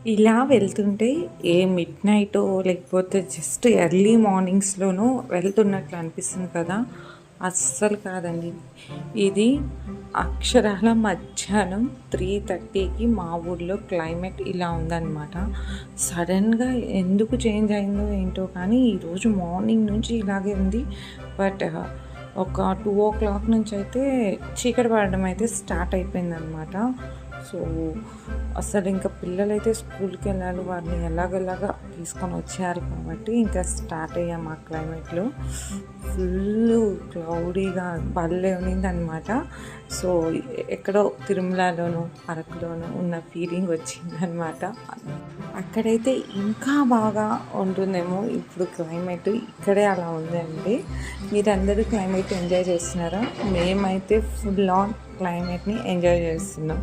ఇలా వెళ్తుంటే ఏ మిడ్‌నైటో లేకపోతే జస్ట్ ఎర్లీ మార్నింగ్స్‌లోనో వెళ్తున్నట్లు అనిపిస్తుంది కదా! అస్సలు కాదండి. ఇది అక్షరాల మధ్యాహ్నం 3:30కి మా ఊర్లో క్లైమేట్ ఇలా ఉందన్నమాట. సడెన్‌గా ఎందుకు చేంజ్ అయిందో ఏంటో కానీ ఈరోజు మార్నింగ్ నుంచి ఇలాగే ఉంది. బట్ ఒక 2:00 నుంచి అయితే చీకటి పడడం అయితే స్టార్ట్ అయిపోయిందనమాట. సో, అసలు ఇంకా పిల్లలైతే స్కూల్‌కి వెళ్ళాలి. వారిని ఎలాగోలాగా తీసుకొని వచ్చారు కాబట్టి ఇంకా స్టార్ట్ అయ్యాము ఆ క్లైమేట్‌లో. ఫుల్లు క్లౌడీగా భలే ఉన్నిందనమాట. సో, ఎక్కడో తిరుమలలోనో, అరకులోనో ఉన్న ఫీలింగ్ వచ్చిందనమాట. అక్కడైతే ఇంకా బాగా ఉంటుందేమో ఇప్పుడు క్లైమేట్. ఇక్కడే అలా ఉందండి. మీరందరూ క్లైమేట్ ఎంజాయ్ చేస్తున్నారా? మేమైతే ఫుల్ ఆన్ క్లైమేట్‌ని ఎంజాయ్ చేస్తున్నాం.